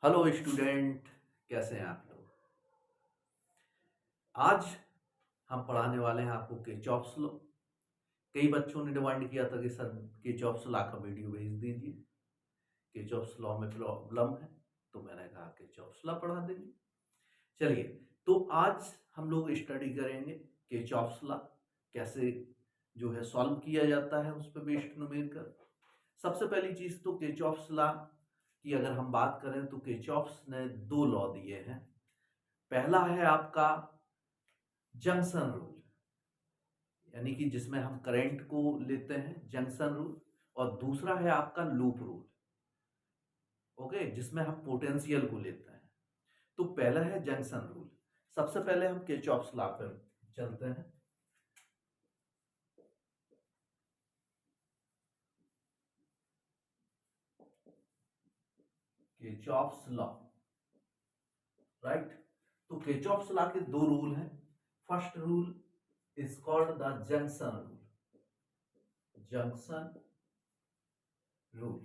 Hello student, कैसे हैं आप लोग। आज हम पढ़ाने वाले हैं आपको किरचॉफ्स लॉ। कई बच्चों ने डिमांड किया था कि सर किरचॉफ्स लॉ का वीडियो भेज दीजिए, किरचॉफ्स लॉ में प्रॉब्लम है। तो मैंने कहा किरचॉफ्स लॉ पढ़ा देंगे। चलिए, तो आज हम लोग स्टडी करेंगे किरचॉफ्स लॉ कैसे जो है सॉल्व किया जाता है उस पर बेस्ड न्यूमेरिकल। सबसे पहली चीज तो किरचॉफ्स लॉ की अगर हम बात करें तो किरचॉफ्स ने दो लॉ दिए हैं। पहला है आपका जंक्शन रूल, यानी कि जिसमें हम करंट को लेते हैं, जंक्शन रूल। और दूसरा है आपका लूप रूल, ओके, जिसमें हम पोटेंशियल को लेते हैं। तो पहला है जंक्शन रूल। सबसे पहले हम किरचॉफ्स लॉ पर चलते हैं। Kirchhoff's law, right. तो किरचॉफ्स लॉ के दो रूल हैं। First rule is called the junction rule, junction rule,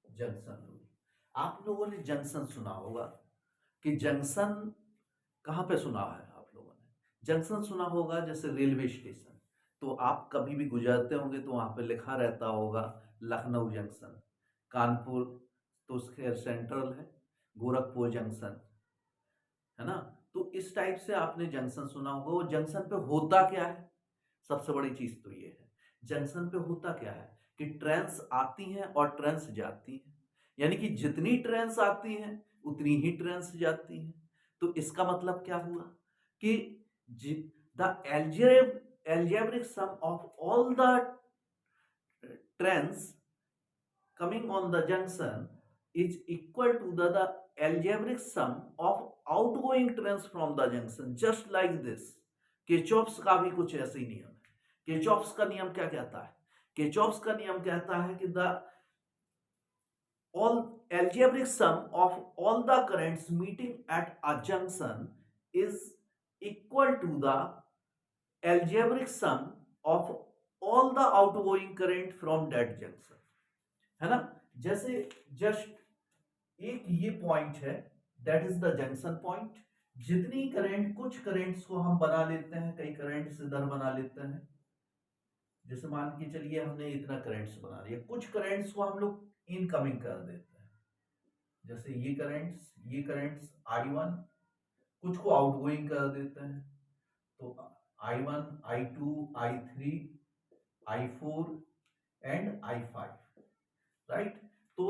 junction rule. आप लोगों ने जंक्शन सुना होगा कि जंक्शन कहाँ पे सुना है आप लोगों ने? जंक्शन सुना होगा जैसे रेलवे स्टेशन। तो आप कभी भी गुजरते होंगे तो वहां पे लिखा रहता होगा लखनऊ जंक्शन, कानपुर तो उसके सेंट्रल है, गोरखपुर जंक्शन, है ना। तो इस टाइप से आपने जंक्शन सुना होगा। वो जंक्शन पे होता क्या है? सबसे बड़ी चीज तो ये है, जंक्शन पे होता क्या है कि ट्रेन्स आती हैं और ट्रेन्स जाती हैं। यानी कि जितनी ट्रेन्स आती हैं उतनी ही ट्रेन्स जाती हैं। तो इसका मतलब क्या हुआ कि the algebraic sum of all the trains coming on the junction is equal to the algebraic sum of outgoing trains from the junction, just like this। Kirchhoff's का भी कुछ ऐसे ही नियम है। किरचॉफ्स का नियम क्या कहता है? किरचॉफ्स का नियम कहता है कि the all algebraic sum of all the currents meeting at a junction is equal to the algebraic sum of all the outgoing current from that junction, है ना। जैसे जस्ट एक ये पॉइंट है, that is the junction point. जितनी current, कुछ currents को हम बना लेते हैं, कई करंट्स इधर बना लेते हैं। जैसे मान के चलिए हमने इतना करंट्स बना लिया, कुछ करंट्स को हम लोग इनकमिंग कर देते हैं। जैसे ये करंट्स I1, कुछ को आउटगोइंग कर देते हैं। तो I1, I2, I3, I4 and I5, right. तो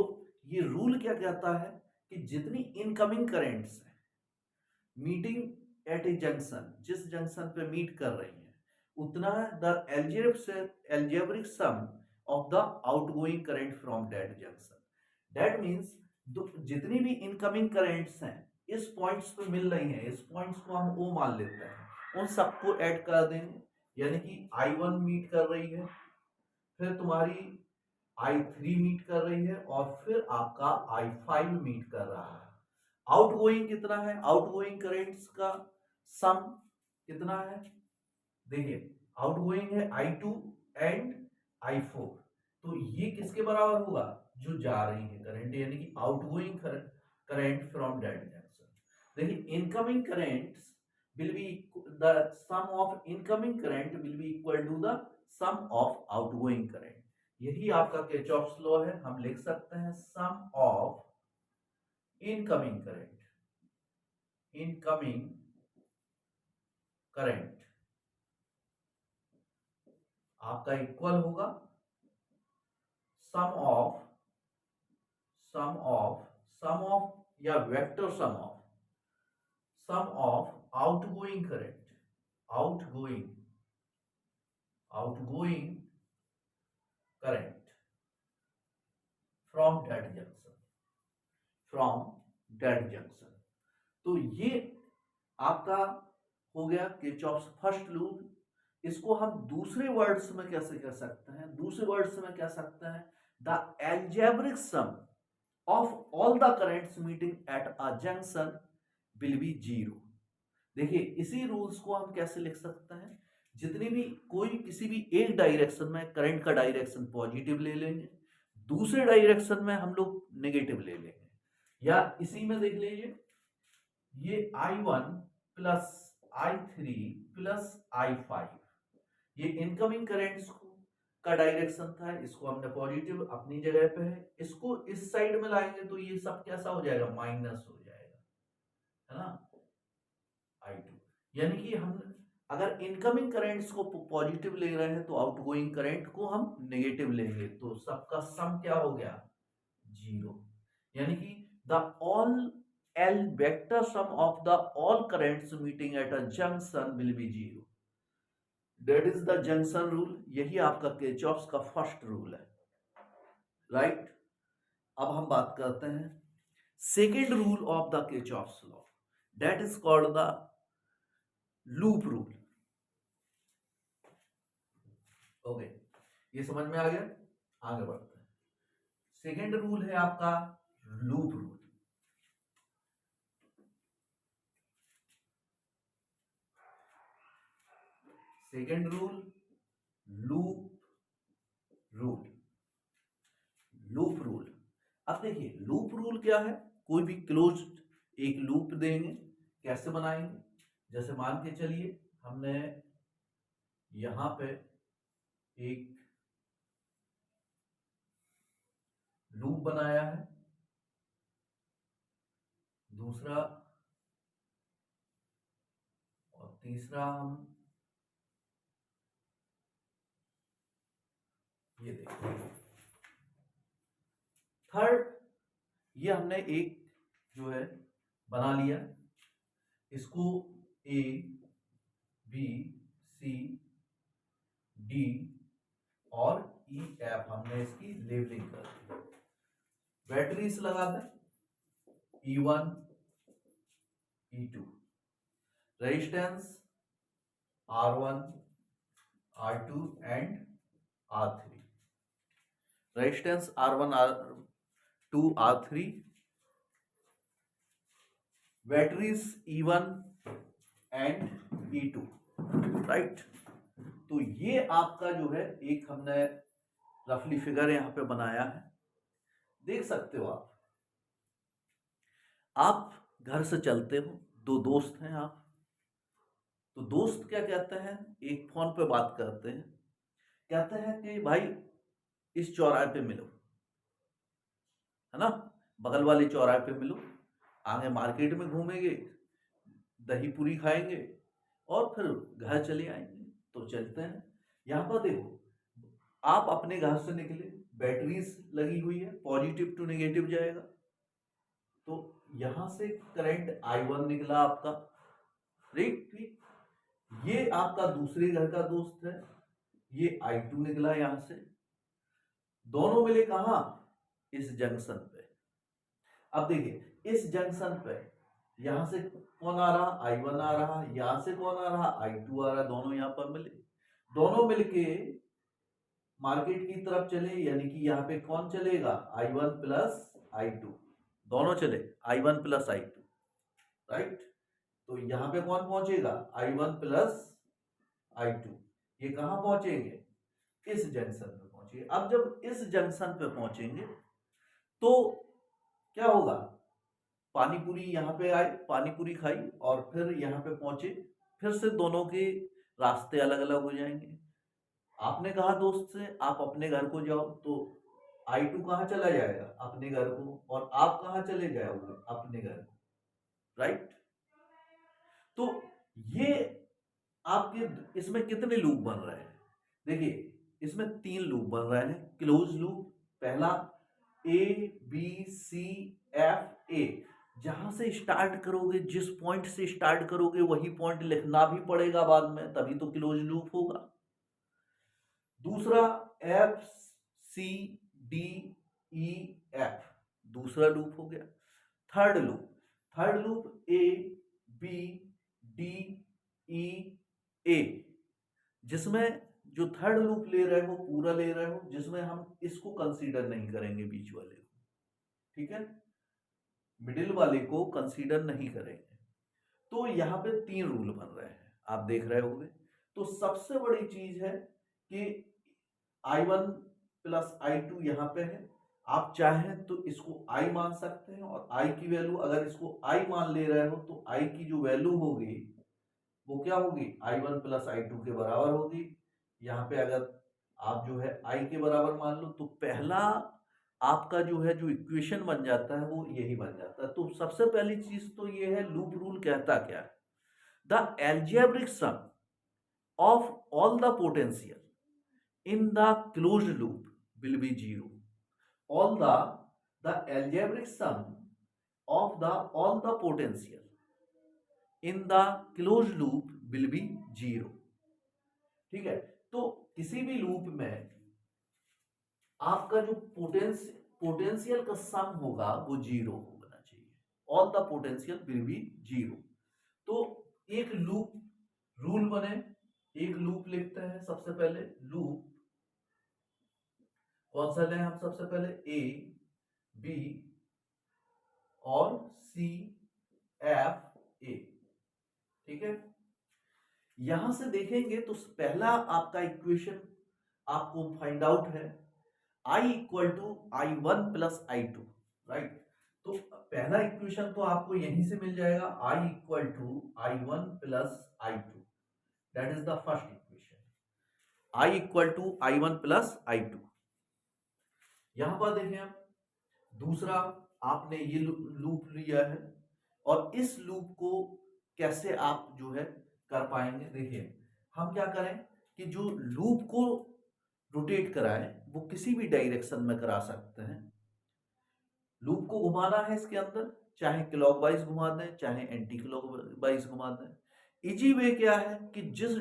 ये रूल क्या कहता है कि जितनी इनकमिंग करेंट्स हैं मीटिंग एट ए जंक्शन, जिस जंक्शन पे मीट कर रही हैं, उतना the algebraic sum of the outgoing current from that junction. That means जितनी भी इनकमिंग करेंट्स हैं इस पॉइंट्स पे मिल रही हैं, इस पॉइंट्स को हम ओ मान लेते हैं, उन सबको ऐड कर देंगे। यानी कि I1 मीट कर रही है, फिर तुम्हारी I3 मीट कर रही है, और फिर आपका I5 मीट कर रहा है। आउटगोइंग कितना है? आउटगोइंग करेंट्स का सम कितना है? देखिए, आउटगोइंग है I2 एंड I4। तो ये किसके बराबर होगा? जो जा रही है करंट, यानी कि outgoing current from that junction. देखिए, incoming currents will be the sum of incoming current will be equal to the sum of outgoing current। यही आपका किरचॉफ्स लॉ है। हम लिख सकते हैं sum of incoming current, incoming current आपका equal होगा sum of sum of sum of या vector sum of outgoing current, outgoing outgoing current from that junction, from that junction. तो ये आपका हो गया किरचॉफ्स फर्स्ट रूल। इसको हम दूसरे वर्ड्स में कैसे कह सकते हैं? दूसरे वर्ड्स में कह सकते हैं the algebraic sum of all the currents meeting at a junction will be zero. देखिए, इसी रूल्स को हम कैसे लिख सकते हैं? जितनी भी कोई किसी भी एक डायरेक्शन में करंट का डायरेक्शन पॉजिटिव ले लेंगे, दूसरे डायरेक्शन में हम लोग नेगेटिव ले लेंगे, या इसी में देख लीजिए, ये I1 plus I3 plus I5, ये इनकमिंग करेंट्स का डायरेक्शन था, इसको हमने पॉजिटिव अपनी जगह पे है, इसको इस साइड में लाएंगे तो ये सब कैसा हो जाएगा, माइनस हो जाएगा, है ना, I2। यानी कि हम अगर इनकमिंग करेंट्स को पॉजिटिव ले रहे हैं तो आउटगोइंग करंट को हम नेगेटिव लेंगे, तो सबका सम क्या हो गया, जीरो। यानी कि the all L vector sum of the all currents meeting at a junction will be zero. That is the junction rule. यही आपका किरचॉफ्स का फर्स्ट रूल है, राइट। अब हम बात करते हैं second rule of the Kirchhoff's law, that is called the loop rule. Okay, ये समझ में आ गया, आगे बढ़ते हैं। सेकेंड रूल है आपका loop rule. Second rule loop rule. Loop rule, अब देखिए लूप रूल क्या है, कोई भी क्लोज्ड एक लूप देंगे, कैसे बनाएंगे, जैसे मान के चलिए हमने यहां पे एक लूप बनाया है, दूसरा और तीसरा हम ये देखते हैं, थर्ड ये हमने एक जो है बना लिया, इसको ए बी सी डी और ई एफ हमने इसकी लेबलिंग कर दी। बैटरीज लगा दें, E1 E2, resistance R1 R2 and R3, resistance R1 R2 R3, batteries E1 and E2, right. तो ये आपका जो है एक हमने रफली फिगर यहां पे बनाया है, देख सकते हो आप घर से चलते हो, दो दोस्त हैं आप, तो दोस्त क्या कहते हैं, एक फोन पे बात करते हैं, कहते हैं कि भाई इस चौराहे पे मिलो, है ना, बगल वाले चौराहे पे मिलो, आगे मार्केट में घूमेंगे, दही पूरी खाएंगे और फिर घर चले आएंगे। तो चलते हैं, यहाँ पर देखो आप अपने घर से निकले, बैटरीज लगी हुई है, पॉजिटिव टू नेगेटिव जाएगा, तो यहां से करंट I1 निकला आपका, ठीक ठीक। ये आपका दूसरे घर का दोस्त है, ये I2 निकला यहां से, दोनों मिले कहां, इस जंक्शन पे। अब देखिए इस जंक्शन पे यहां से कौन आ रहा, I1 आ रहा, यहां से कौन आ रहा, I2 आ रहा, दोनों यहां पर मिले, दोनों मिलके मार्केट की तरफ चले, यानी कि यहाँ पे कौन चलेगा, I1 प्लस I2, दोनों चले I1 प्लस I2, राइट। तो यहाँ पे कौन पहुंचेगा, I1 प्लस I2, ये कहां पहुंचेंगे, इस जंक्शन पे पहुंचेंगे। अब जब इस जंक्शन पे पहुंचेंगे तो क्या होगा, पानी पूरी यहाँ पे आए, पानी पूरी खाई और फिर यहाँ पे पहुंचे, फिर से दोनों के रास्ते अलग अलग हो जाएंगे। आपने कहा दोस्त से आप अपने घर को जाओ, तो I2 कहाँ चला जाएगा, अपने घर को, और आप कहाँ चले जाओगे, अपने घर को, राइट। तो ये आपके इसमें कितने लूप बन रहे हैं, देखिए इसमें 3 लूप बन रहे हैं, क्लोज लूप, पहला ABCFA, जहां से स्टार्ट करोगे, जिस पॉइंट से स्टार्ट करोगे वही पॉइंट लिखना भी पड़ेगा बाद में, तभी तो क्लोज लूप होगा। दूसरा FCDEF, दूसरा लूप हो गया। थर्ड लूप ABDEA, जिसमें जो थर्ड लूप ले रहे हो पूरा ले रहे हो, जिसमें हम इसको कंसीडर नहीं करेंगे, बीच वाले को, ठीक है, मिडिल वाले को कंसीडर नहीं करेंगे। तो यहाँ पे 3 रूल बन रहे हैं, आप देख रहे होंगे। तो सबसे बड़ी चीज है कि I1 प्लस I2 यहाँ पे है, आप चाहें तो इसको i मान सकते हैं, और i की वैल्यू अगर इसको i मान ले रहे हो तो i की जो वैल्यू होगी वो क्या होगी, i1 प्लस i2 के बराबर होगी। यहाँ पे अगर आप जो है i के बराबर मान लो तो पहला आपका जो है जो इक्वेशन बन जाता है वो यही बन जाता है। तो सबसे पहली चीज तो ये है लूप रूल कहता क्या है, the algebraic sum of all the potential in the closed loop will be zero. all the algebraic sum of the all the potential in the closed loop will be zero। ठीक है, तो किसी भी loop में आपका जो potential का सम होगा वो जीरो होना चाहिए। All the potential will be zero. तो एक लूप रूल बने, एक लूप लिखते हैं सबसे पहले। लूप कौन सा लें हम, सबसे पहले ए बी और सी एफ ए। ठीक है, यहां से देखेंगे तो पहला आपका इक्वेशन आपको फाइंड आउट है i equal to i1 plus i2, right. तो पहला इक्वेशन तो आपको यहीं से मिल जाएगा, i equal to i1 plus i2, that is the first equation. i equal to i1 plus i2। यहां पर देखें आप, दूसरा आपने ये लूप लिया है, और इस लूप को कैसे आप जो है कर पाएंगे, देखिए हम क्या करें कि जो लूप को रोटेट कराएं वो किसी भी डायरेक्शन में करा सकते हैं। लूप को घुमाना है इसके अंदर, चाहे क्लॉकवाइज घुमा दें चाहे एंटी क्लॉकवाइज घुमा दें। इजी वे क्या है कि जिस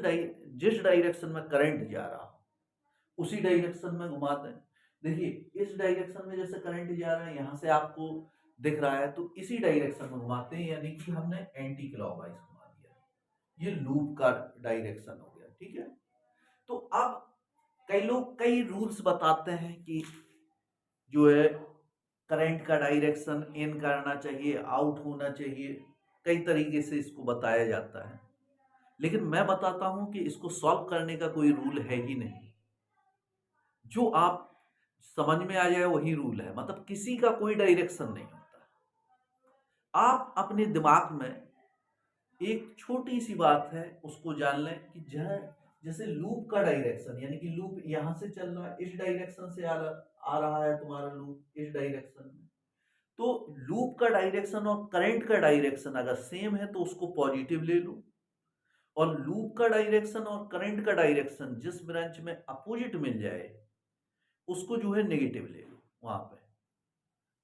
डायरेक्शन में करंट जा रहा हो उसी डायरेक्शन में घुमा दें। देखिए इस डायरेक्शन में जैसे करंट जा रहा है यहां से आपको दिख रहा है, तो इसी डायरेक्शन में घुमाते हैं, यानी कि हमने एंटी क्लॉकवाइज घुमा दिया। ये लूप का डायरेक्शन हो गया। ठीक है, तो अब कई लोग कई रूल्स बताते हैं कि जो है करंट का डायरेक्शन इन करना चाहिए, आउट होना चाहिए, कई तरीके से इसको बताया जाता है। लेकिन मैं बताता हूं कि इसको सॉल्व करने का कोई रूल है ही नहीं। जो आप समझ में आ जाए वही रूल है, मतलब किसी का कोई डायरेक्शन नहीं होता। आप अपने दिमाग में एक छोटी सी बात है उसको जान लें कि जैसे लूप का डायरेक्शन, यानी कि लूप यहां से चल रहा है, इस डायरेक्शन से आ रहा है तुम्हारा लूप इस डायरेक्शन में, तो लूप का डायरेक्शन और करंट का डायरेक्शन अगर सेम है तो उसको पॉजिटिव ले लो, और लूप का डायरेक्शन और करंट का डायरेक्शन जिस ब्रांच में अपोजिट मिल जाए उसको जो है नेगेटिव ले लो वहां पे।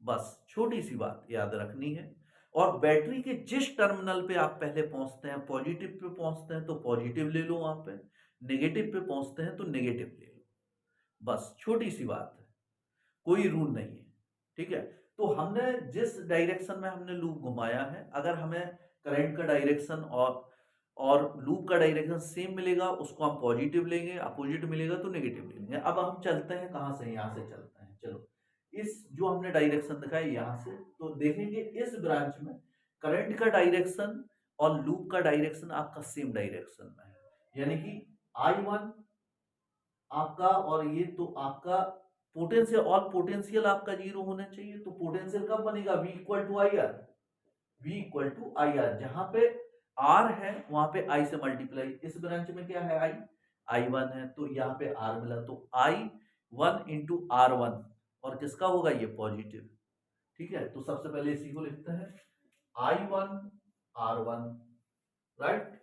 बस छोटी सी बात याद रखनी है। और बैटरी के जिस टर्मिनल पे आप पहले पहुंचते हैं, पॉजिटिव पे पहुंचते हैं तो पॉजिटिव ले लो वहां पे, नेगेटिव पे पहुंचते हैं तो नेगेटिव ले लो। बस छोटी सी बात है, कोई रूल नहीं है। ठीक है, तो हमने जिस डायरेक्शन में हमने लूप घुमाया है, अगर हमें करंट का डायरेक्शन और लूप का डायरेक्शन सेम मिलेगा उसको हम पॉजिटिव लेंगे, अपोजिट मिलेगा तो नेगेटिव लेंगे। अब हम चलते हैं कहां से, यहां से चलते हैं। चलो, इस जो हमने डायरेक्शन दिखाई यहां से, तो देखेंगे इस ब्रांच में करंट का डायरेक्शन और लूप का डायरेक्शन आपका सेम डायरेक्शन में है, यानी कि I1 आपका और ये तो आपका पोटेंशियल, और पोटेंशियल आपका जीरो होना चाहिए। तो पोटेंशियल कब बनेगा, V equal to I R. V equal to I R, जहां पे R है वहां पे I से मल्टीप्लाई, इस ब्रांच में क्या है I1 है, तो यहाँ पे R मिला, तो I1 इंटू R1, और किसका होगा ये पॉजिटिव। ठीक है, तो सबसे पहले इसी को लिखते हैं I1 R1, right,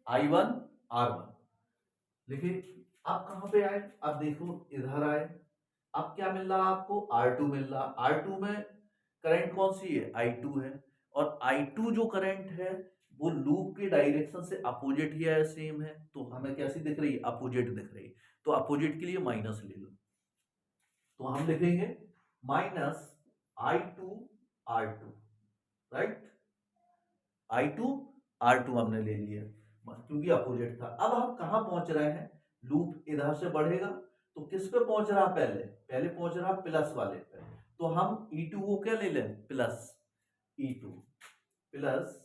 I1 R1 लिखिए। आप कहां पे आए, अब देखो इधर आए, अब क्या मिल रहा आपको R2 मिल रहा। R2 में करंट कौन सी है, I2 है, और I2 जो करंट है वो लूप के डायरेक्शन से अपोजिट ही है, सेम है, तो हमें कैसी दिख रही है, अपोजिट दिख रही है। तो अपोजिट के लिए माइनस ले लो, तो हम लिखेंगे minus I2 R2, right. I2 R2 हमने ले लिया क्योंकि अपोजिट था। अब हम कहां पहुंच रहे हैं, लूप इधर से बढ़ेगा तो किस पे पहुंच रहा, पहले पहले पहुंच रहा प्लस वाले पे, तो हम E2 को क्या ले लें, प्लस E2, प्लस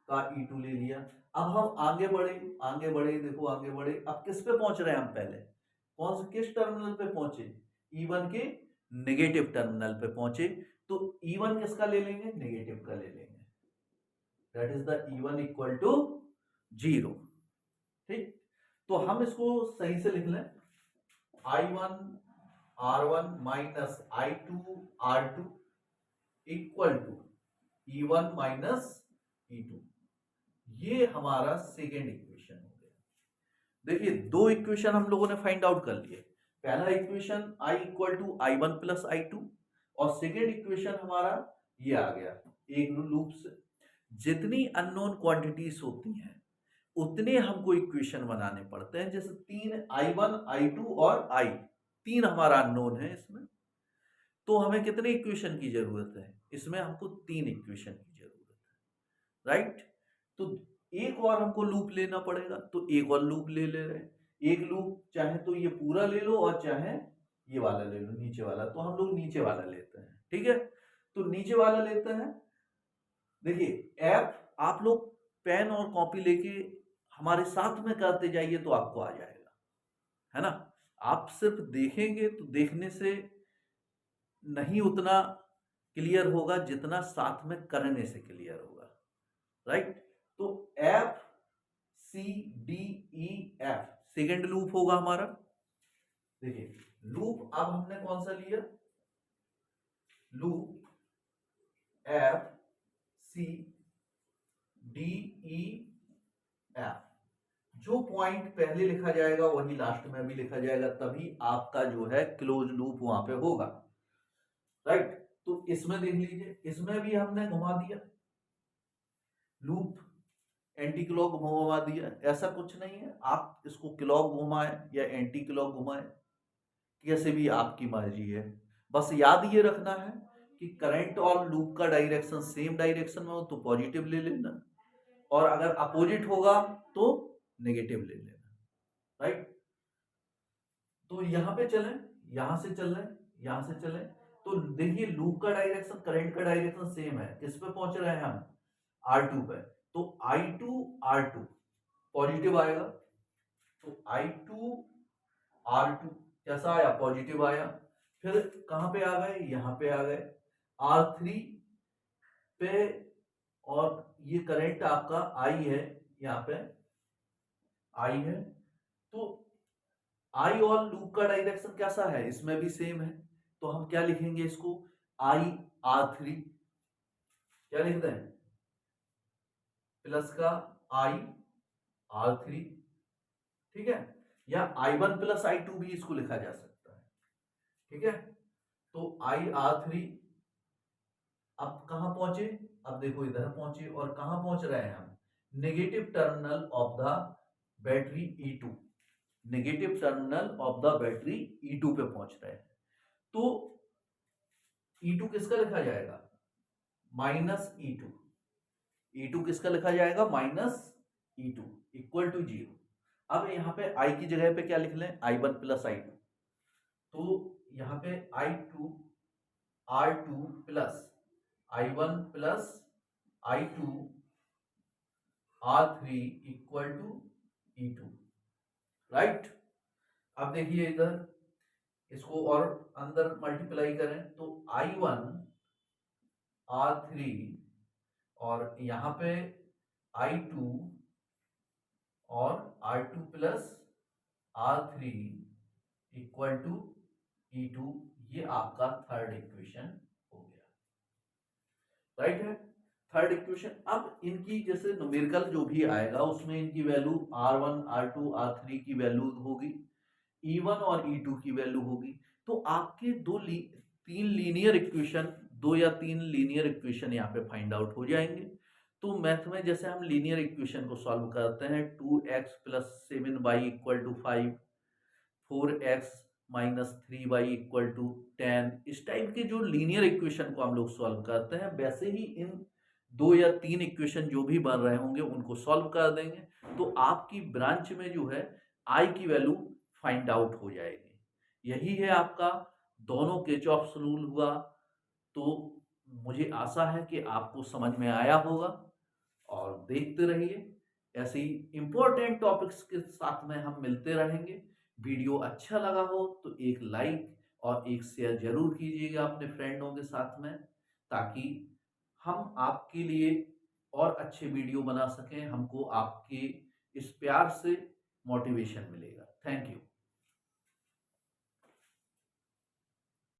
का E2 ले लिया। अब हम आगे बढ़े, आगे बढ़े, देखो आगे बढ़े, अब किस पे पहुंच रहे हैं हम, पहले कौन से किस टर्मिनल पे पहुंचे, E1 के नेगेटिव टर्मिनल पे पहुंचे तो E1 किसका ले लेंगे, नेगेटिव का ले लेंगे, that is the E1 equal to 0। ठीक, तो हम इसको सही से लिख लें, I1 R1 minus I2 R2 equal to E1 minus E2। ये हमारा सेकेंड इक्वेशन हो गया। देखिए दो इक्वेशन हम लोगों ने फाइंड आउट कर लिए। पहला equation I equal to I1 plus I2 और सेकेंड इक्वेशन हमारा ये आ गया। एक लूप से जितनी अननोन क्वांटिटीज होती हैं उतने हमको इक्वेशन बनाने पड़ते हैं। जैसे तीन I1 I2 और I, तीन हमारा अननोन है इसमें, तो हमें कितने इक्वेशन की जरूरत है, इसमें हमको तीन इक्वेशन की जरूरत है, राइट। तो एक और हमको लूप लेना पड़ेगा, तो एक और लूप ले रहे हैं। एक लूप चाहे तो ये पूरा ले लो और चाहे ये वाला ले लो, नीचे वाला, तो हम लोग नीचे वाला लेते हैं। ठीक है, तो नीचे वाला लेते हैं। देखिए ऐप आप लोग पेन और कॉपी लेके हमारे साथ में करते जाइए तो आपको आ जाएगा, है ना। आप सिर्फ देखेंगे तो देखने से नहीं उतना क्लियर होगा जितना साथ में करने से क्लियर होगा, राइट। तो F C D E F second loop होगा हमारा। देखिए लूप अब हमने कौन सा लिया, loop F C D E F. जो पॉइंट पहले लिखा जाएगा वही लास्ट में भी लिखा जाएगा, तभी आपका जो है क्लोज लूप वहां पे होगा, राइट। तो इसमें देख लीजिए, इसमें भी हमने घुमा दिया लूप, एंटी क्लॉक घुमा दिया। ऐसा कुछ नहीं है, आप इसको क्लॉक घुमाए या एंटी क्लॉक घुमाए, कैसे भी आपकी मर्जी है। बस याद ये रखना है कि करंट और लूप का डायरेक्शन सेम डायरेक्शन में हो तो पॉजिटिव ले लेना, और अगर अपोजिट होगा तो नेगेटिव ले लेना, राइट। तो यहां पे चलें, यहां से चल रहे, यहां से चलें, तो देखिए लूप का डायरेक्शन करंट का डायरेक्शन सेम है। किस पे पहुंच रहे हैं हम, R2 पे, तो I2 R2 पॉजिटिव आएगा, तो I2 R2 कैसा आया, पॉजिटिव आया। फिर कहां पे आ गए, यहां पे आ गए R3 पे, और ये करंट आपका I है, यहां पे I है, तो I और लूप का डायरेक्शन कैसा है, इसमें भी सेम है। तो हम क्या लिखेंगे इसको, I R3 क्या लिखते हैं, प्लस का I R3, ठीक है। या I1 प्लस I2 भी इसको लिखा जा सकता है, ठीक है। तो I R3 अब कहां पहुंचे, अब देखो इधर पहुंचे, और कहां पहुंच रहे हैं हम, negative terminal of the battery E2, negative terminal of the battery E2 पे पहुंच रहे हैं। तो E2 किसका लिखा जाएगा, माइनस E2, E2 किसका लिखा जाएगा, माइनस E2 इक्वल टू 0। अब यहाँ पे I की जगह पे क्या लिख लें, I1 प्लस I2, तो यहाँ पे I2 R2 plus I1 plus I2 R3 equal to E2, right. अब देखिए इधर इसको और अंदर मल्टीप्लाई करें, तो I1 R3 और यहाँ पे I2 और R2 plus R3 equal to E2, ये आपका थर्ड इक्वेशन हो गया, राइट है, थर्ड इक्वेशन। अब इनकी जैसे न्यूमेरिकल जो भी आएगा उसमें इनकी वैल्यू R1 R2 R3 की वैल्यू होगी, E1 और E2 की वैल्यू होगी। तो आपके तीन लीनियर इक्वेशन, दो या तीन लीनियर इक्वेशन यहाँ पे फाइंड आउट हो जाएंगे। तो मैथ में जैसे हम लीनियर इक्वेशन को सॉल्व करते हैं, 2x plus 7y equal to 5, 4x minus 3y equal to 10, इस टाइप के जो लीनियर इक्वेशन को हम लोग सॉल्व करते हैं, वैसे ही इन दो या तीन इक्वेशन जो भी बन रहे होंगे उनको सॉल्व कर देंगे, तो आपकी ब्रांच में जो है I की वैल्यू फाइंड आउट हो जाएगी। यही है आपका दोनों किरचॉफ रूल हुआ। तो मुझे आशा है कि आपको समझ में आया होगा, और देखते रहिए ऐसे ही इंपॉर्टेंट टॉपिक्स के साथ में हम मिलते रहेंगे। वीडियो अच्छा लगा हो तो एक लाइक और एक शेयर जरूर कीजिएगा अपने फ्रेंडों के साथ में, ताकि हम आपके लिए और अच्छे वीडियो बना सकें। हमको आपके इस प्यार से मोटिवेशन मिलेगा। Thank you.